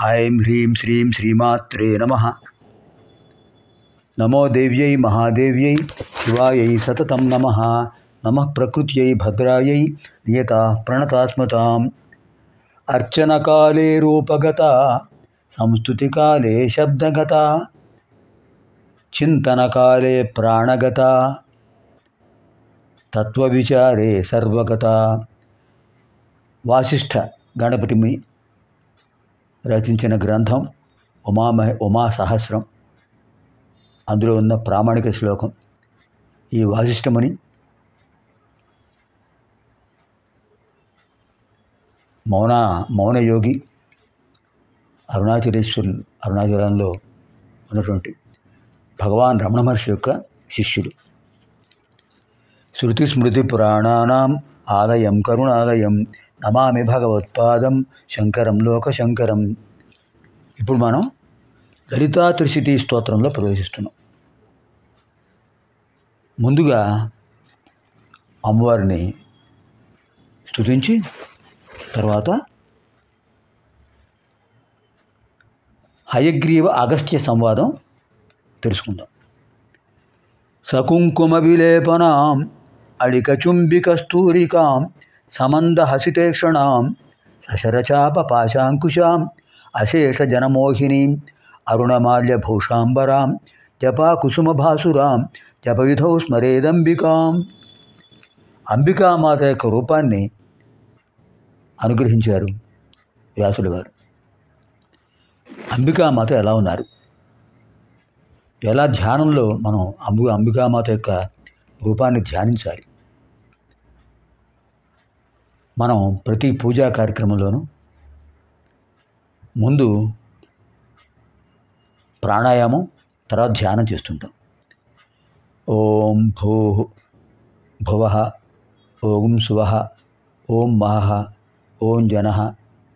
ఐం హ్రీం శ్రీం శ్రీమాత్రే నమః. నమో దేవ్యై మహాదేవ్యై శివాయై సతతం నమః. నమః ప్రకృత్యై భద్రాయై నియతా ప్రణతాస్మతాం. అర్చనకాలే రూపగత సంస్తుతికాలే శబ్దగత చింతనకాలే ప్రాణగత తత్వవిచారే సర్వగత. వాసిష్ఠ గణపతి ముని రచించిన గ్రంథం ఉమా సహస్రం. అందులో ఉన్న ప్రామాణిక శ్లోకం. ఈ వాసిష్ఠముని మౌనయోగి, అరుణాచలంలో ఉన్నటువంటి భగవాన్ రమణ మహర్షి యొక్క శిష్యుడు. శృతి స్మృతి పురాణానాం ఆలయం కరుణాలయం నమామి భగవత్పాదం శంకరం లోకశంకరం. ఇప్పుడు మనం లలితా త్రిశతి స్తోత్రంలో ప్రవేశిస్తున్నాం. ముందుగా అమ్మవారిని స్తుతించి తర్వాత హయగ్రీవ అగస్త్య సంవాదం తెలుసుకుందాం. సకుంకుమ విలేపనాం అడికచుంబికస్తూరికాం సమందహసితేక్షణాం సశరచాప పాశాంకుశాం అశేష జనమోహినీం అరుణమాల్యభూషాంబరాం జపాకుసుమభాసురాం జపవిధౌ స్మరేదంబికాం. అంబికామాత యొక్క రూపాన్ని అనుగ్రహించారు వ్యాసుల వారు. అంబికామాత ఎలా ఉన్నారు, ఎలా ధ్యానంలో మనం అంబికామాత యొక్క రూపాన్ని ధ్యానించాలి. మనం ప్రతి పూజా కార్యక్రమంలోనూ ముందు ప్రాణాయామం, తర్వాత ధ్యానం చేస్తుంటాం. ఓం భువః, ఓం శువః, ఓం మహః, ఓం జనః,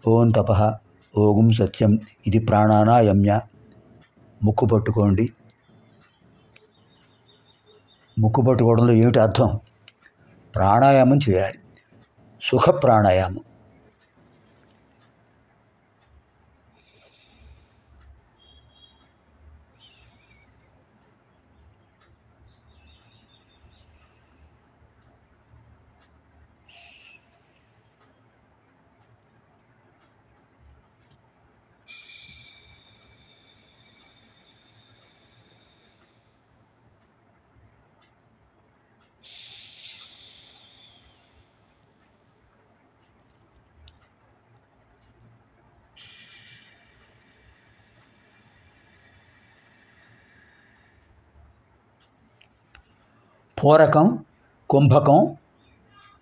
ఓం తపః, ఓం సత్యం. ఇది ప్రాణాయామ్య. ముక్కు పట్టుకోండి. ముక్కు పట్టుకోవడంలో ఏమిటి అర్థం? ప్రాణాయామం చేయాలి, సుఖ ప్రాణాయామం. పూరకం, కుంభకం,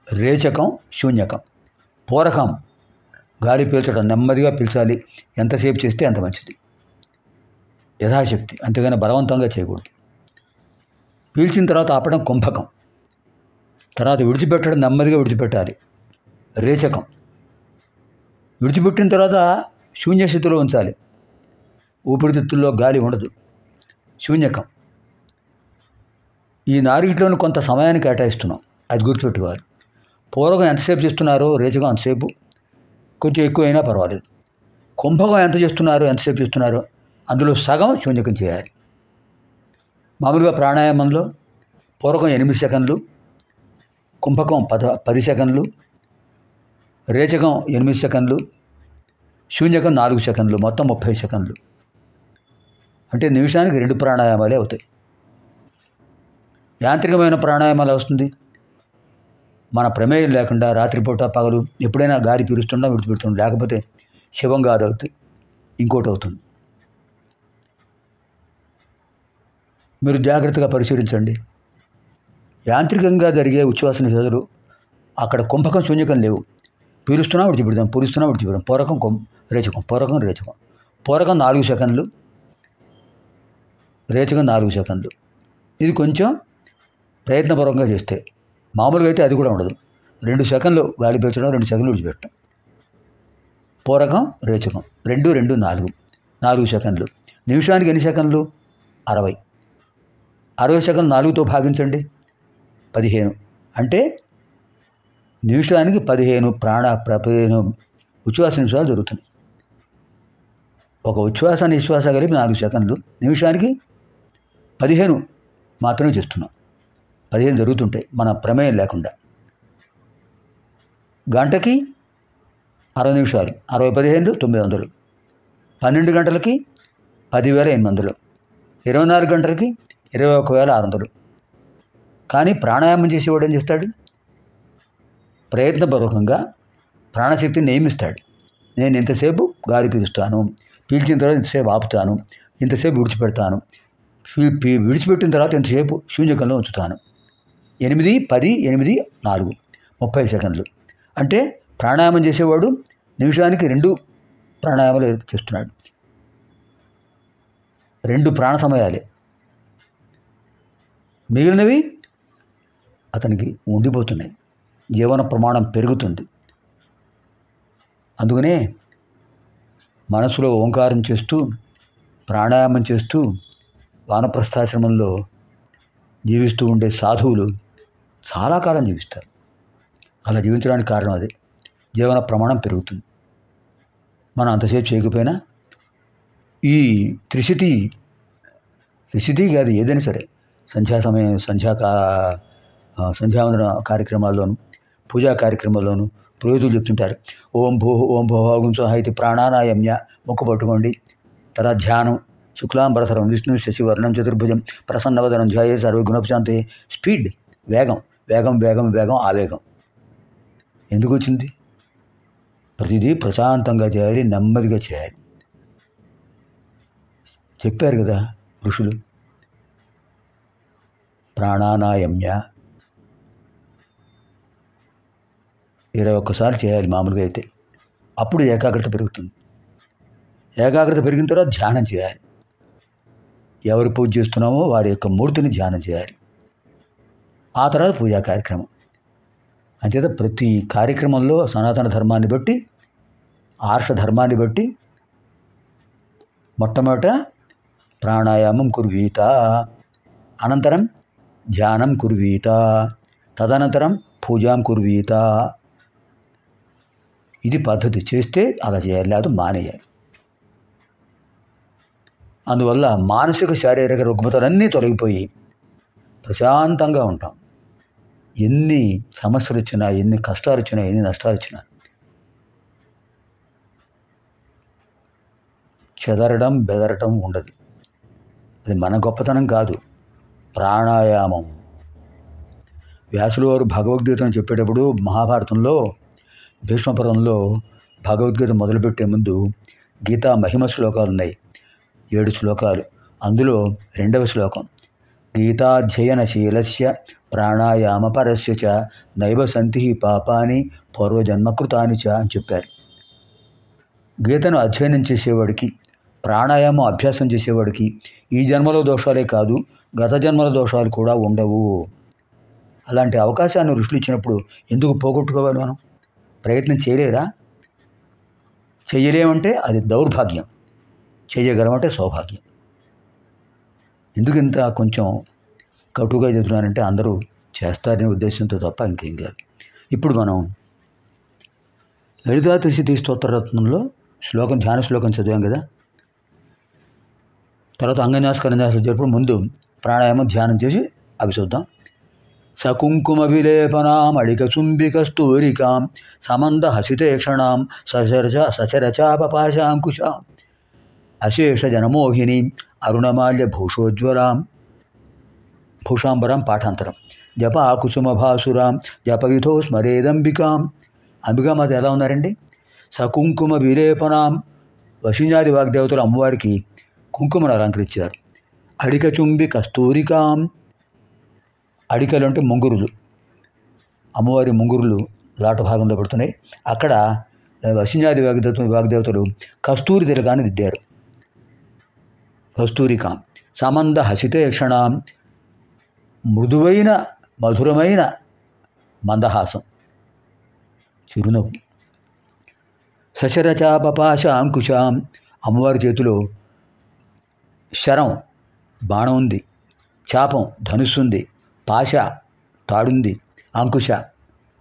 రేచకం, శూన్యకం. పూరకం గాలి పీల్చడం, నెమ్మదిగా పీల్చాలి. ఎంతసేపు చేస్తే అంత మంచిది, యథాశక్తి. అంతేగాని బలవంతంగా చేయకూడదు. పీల్చిన తర్వాత ఆపడం కుంభకం. తర్వాత విడిచిపెట్టడం, నెమ్మదిగా విడిచిపెట్టాలి, రేచకం. విడిచిపెట్టిన తర్వాత శూన్యస్థితిలో ఉంచాలి, ఊపిరితిత్తుల్లో గాలి ఉండదు, శూన్యకం. ఈ నాలుగిట్లోనూ కొంత సమయాన్ని కేటాయిస్తున్నాం, అది గుర్తుపెట్టుకోవాలి. పూర్వకం ఎంతసేపు చేస్తున్నారో రేచకం అంతసేపు, కొంచెం ఎక్కువైనా పర్వాలేదు. కుంభకం ఎంతసేపు చేస్తున్నారో అందులో సగం శూన్యకం చేయాలి. మామూలుగా ప్రాణాయామంలో పూర్వకం 8 సెకండ్లు, కుంభకం 10 సెకండ్లు, రేచకం 8 సెకండ్లు, శూన్యకం 4 సెకండ్లు, మొత్తం 30 సెకండ్లు. అంటే నిమిషానికి 2 ప్రాణాయామాలే అవుతాయి. యాంత్రికమైన ప్రాణాయామాలు వస్తుంది. మన ప్రమేయం లేకుండా రాత్రిపూట పగలు ఎప్పుడైనా గాలి పీలుస్తుండం, విడిచిపెడుతుండం. లేకపోతే శివం కాదు అవుతుంది, ఇంకోటి అవుతుంది. మీరు జాగ్రత్తగా పరిశీలించండి. యాంత్రికంగా జరిగే ఉచ్ఛ్వాస నిశ్వాసాలు అక్కడ కుంభకం శూన్యకం లేవు. పీలుస్తున్నా విడిచిపెడతాం, పూరిస్తున్నా విడిచిపెడతాం. పూరకం రేచకం, పూరకం రేచకం. పూరకం 4 సెకండ్లు, రేచకం 4 సెకండ్లు. ఇది కొంచెం ప్రయత్నపూర్వకంగా చేస్తే. మామూలుగా అయితే అది కూడా ఉండదు. 2 సెకండ్లు గాలి పీల్చడం, 2 సెకండ్లు విడిచిపెట్టడం. పూరకం రేచకం 2, 2, 4 సెకండ్లు. నిమిషానికి ఎన్ని సెకండ్లు? 60. 60 సెకండ్లు 4తో భాగించండి, 15. అంటే నిమిషానికి 15 ఉచ్ఛ్వాస నిమిషాలు జరుగుతున్నాయి. ఒక ఉచ్ఛ్వాస నిశ్వాస కలిపి 4 సెకండ్లు, నిమిషానికి 15 మాత్రమే చేస్తున్నాం. 15 జరుగుతుంటాయి మన ప్రమేయం లేకుండా. గంటకి 60 నిమిషాలు, 60 15 900. 12 గంటలకి 10,800. 24 గంటలకి 21,600. కానీ ప్రాణాయామం చేసేవాడు ఏం చేస్తాడు? ప్రయత్నపూర్వకంగా ప్రాణశక్తిని నియమిస్తాడు. నేను ఇంతసేపు గాలి పీలుస్తాను, పీల్చిన తర్వాత ఇంతసేపు ఆపుతాను, ఇంతసేపు విడిచిపెడతాను, విడిచిపెట్టిన తర్వాత ఇంతసేపు శూన్యకంలో ఉంచుతాను. 8 10 8 4 30 సెకండ్లు. అంటే ప్రాణాయామం చేసేవాడు నిమిషానికి 2 ప్రాణాయామాలు చేస్తున్నాడు. 2 ప్రాణ సమయాలే. మిగిలినవి అతనికి ఉండిపోతున్నాయి. జీవన ప్రమాణం పెరుగుతుంది. అందుకనే మనసులో ఓంకారం చేస్తూ ప్రాణాయామం చేస్తూ వానప్రస్థాశ్రమంలో జీవిస్తూ ఉండే సాధువులు చాలా కాలం జీవిస్తారు. అలా జీవించడానికి కారణం అదే, జీవన ప్రమాణం పెరుగుతుంది. మనం అంతసేపు చేయకపోయినా ఈ త్రిశతి కాదు, ఏదైనా సరే సంధ్యా సమయం సంధ్యావందన కార్యక్రమాల్లోనూ పూజా కార్యక్రమాల్లోనూ పురోహితులు చెప్తుంటారు, ఓం భోగం స్వాహ ఇది ప్రాణాయామ్య మొక్కు పట్టుకోండి. తర్వాత ధ్యానం, శుక్లాంబరధరం విష్ణు శశివర్ణం చతుర్భుజం ప్రసన్నవదనం ధ్యాయే సర్వగుణోపశాంతే. స్పీడ్, వేగం వేగం వేగం వేగం ఆవేగం ఎందుకు వచ్చింది? ప్రతిదీ ప్రశాంతంగా చేయాలి, నెమ్మదిగా చేయాలి. చెప్పారు కదా ఋషులు, ప్రాణాయామ్య 21 సార్లు చేయాలి మామూలుగా అయితే. అప్పుడు ఏకాగ్రత పెరుగుతుంది. ఏకాగ్రత పెరిగిన తర్వాత ధ్యానం చేయాలి. ఎవరు పూజ చేస్తున్నామో వారి యొక్క మూర్తిని ధ్యానం చేయాలి. ఆ తర్వాత పూజా కార్యక్రమం. అంచేత ప్రతి కార్యక్రమంలో సనాతన ధర్మాన్ని బట్టి, ఆర్ష ధర్మాన్ని బట్టి మొట్టమొదట ప్రాణాయామం కుర్వీత, అనంతరం ధ్యానం కుర్వీత, తదనంతరం పూజాం కుర్వీత. ఇది పద్ధతి. చేస్తే అలా చేయాలి, లేదా మానేయాలి. అందువల్ల మానసిక శారీరక రుగ్మతలన్నీ తొలగిపోయి ప్రశాంతంగా ఉంటాం. ఎన్ని సమస్యలు వచ్చినా, ఎన్ని కష్టాలు వచ్చినా, ఎన్ని నష్టాలు వచ్చినా చెదరడం బెదరటం ఉండదు. అది మన గొప్పతనం కాదు, ప్రాణాయామం. వ్యాసులు వారు భగవద్గీతను చెప్పేటప్పుడు మహాభారతంలో భీష్మపురంలో భగవద్గీత మొదలుపెట్టే ముందు గీతా మహిమ శ్లోకాలు ఉన్నాయి, 7 శ్లోకాలు. అందులో 2వ శ్లోకం, గీతాధ్యయనశీలస్య ప్రాణాయామ పరస్య చ నైవ సంతి పాపాని పూర్వజన్మకృతాని చ అని చెప్పారు. గీతను అధ్యయనం చేసేవాడికి, ప్రాణాయామం అభ్యాసం చేసేవాడికి ఈ జన్మలో దోషాలే కాదు, గత జన్మల దోషాలు కూడా ఉండవు. అలాంటి అవకాశాన్ని ఋషులు ఇచ్చినప్పుడు ఎందుకు పోగొట్టుకోవాలి? మనం ప్రయత్నం చేయలేరా? చెయ్యలేమంటే అది దౌర్భాగ్యం, చేయగలమంటే సౌభాగ్యం. ఎందుకు ఇంత కొంచెం కటుగా చెబుతున్నానంటే అందరూ చేస్తారనే ఉద్దేశంతో తప్ప ఇంకేం కాదు. ఇప్పుడు మనం లలితా త్రిశతి స్తోత్రరత్నంలో శ్లోకం, ధ్యాన శ్లోకం చదివాం కదా. తర్వాత అంగన్యాస కన్యాసాలు చెప్పినప్పుడు ముందు ప్రాణాయామం ధ్యానం చేసి అవి చూద్దాం. సకుంకుమ విలేపనాం అడిక చుంబిక స్తూరికాం సమంద హసితేక్షణాం సచరచాపపాశాంకుశాం అశేష జనమోహిని అరుణమాల్య భూషోజ్వలాం. భూషాంబరం పాఠాంతరం. జప కుసుమభాసురాం జపవిధో స్మరేదంబికాం. అంబికామాత ఎలా ఉన్నారండి? సకుంకుమ విలేపనాం, వశింజాది వాగ్దేవతలు అమ్మవారికి కుంకుమను అలంకరించారు. అడిక చుంబి కస్తూరికాం, అడికలు అంటే ముంగురులు, అమ్మవారి ముంగురులు లాట భాగంలో పడుతున్నాయి. అక్కడ వశింజాది వాగ్దేవతలు కస్తూరి తిలకాన్ని దిద్దారు. కస్తూరికాం. సమంద హసితేక్షణాం, మృదువైన మధురమైన మందహాసం, చిరునవ్వు. సశరచాపపాశ అంకుశాం, అమ్మవారి చేతిలో శరం బాణం ఉంది, చాపం ధనుస్సు ఉంది, పాశ తాడుంది,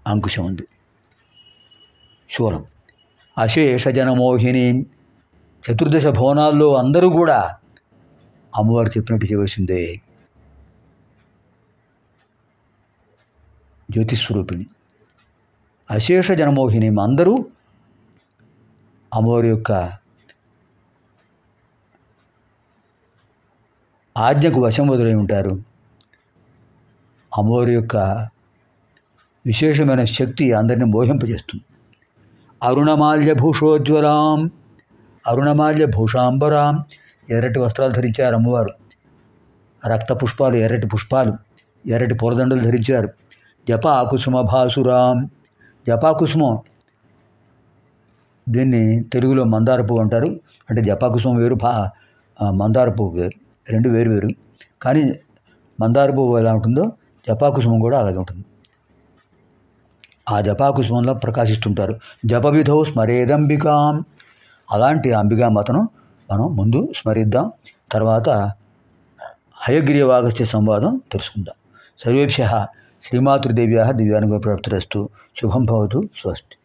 అంకుశం ఉంది, శూలం. అశేష జనమోహిని, చతుర్దశ భువనాల్లో అందరూ కూడా అమ్మవారు చెప్పినట్టు చేయవలసిందే. జ్యోతిస్వరూపిణి, అశేష జనమోహిని. అందరూ అమ్మవారి యొక్క ఆజ్ఞకు వశంవదులై ఉంటారు. అమ్మవారి యొక్క విశేషమైన శక్తి అందరిని మోహింపజేస్తుంది. అరుణమాల్య భూషోజ్వలాం, అరుణమాల్య భూషాంబరాం. ఎర్రటి వస్త్రాలు ధరించారు అమ్మవారు. రక్త పుష్పాలు, ఎర్రటి పుష్పాలు, ఎర్రటి పూలదండలు ధరించారు. జపాకుసుమ భాసురాం. జపాకుసుమం, దీన్ని తెలుగులో మందార పువ్వు అంటారు. అంటే జపాకుసుమం వేరు, మందార పువ్వు వేరు, రెండు వేరు వేరు. కానీ మందార పువ్వు ఎలా ఉంటుందో జపాకుసుమం కూడా అలాగే ఉంటుంది. ఆ జపాకుసుమంలో ప్రకాశిస్తుంటారు. జపవిధౌ స్మరేదంబికాం. అలాంటి అంబికామాతను మనం ముందు స్మరిద్దాం. తర్వాత హయగ్రీవాగస్త్య సంవాదం తెలుసుకుందాం. సర్వేభ్యః శ్రీమాతృదేవ్యాः దివ్యానుగ్రహప్రాప్తిరస్తు. శుభం భవతు. స్వస్తి.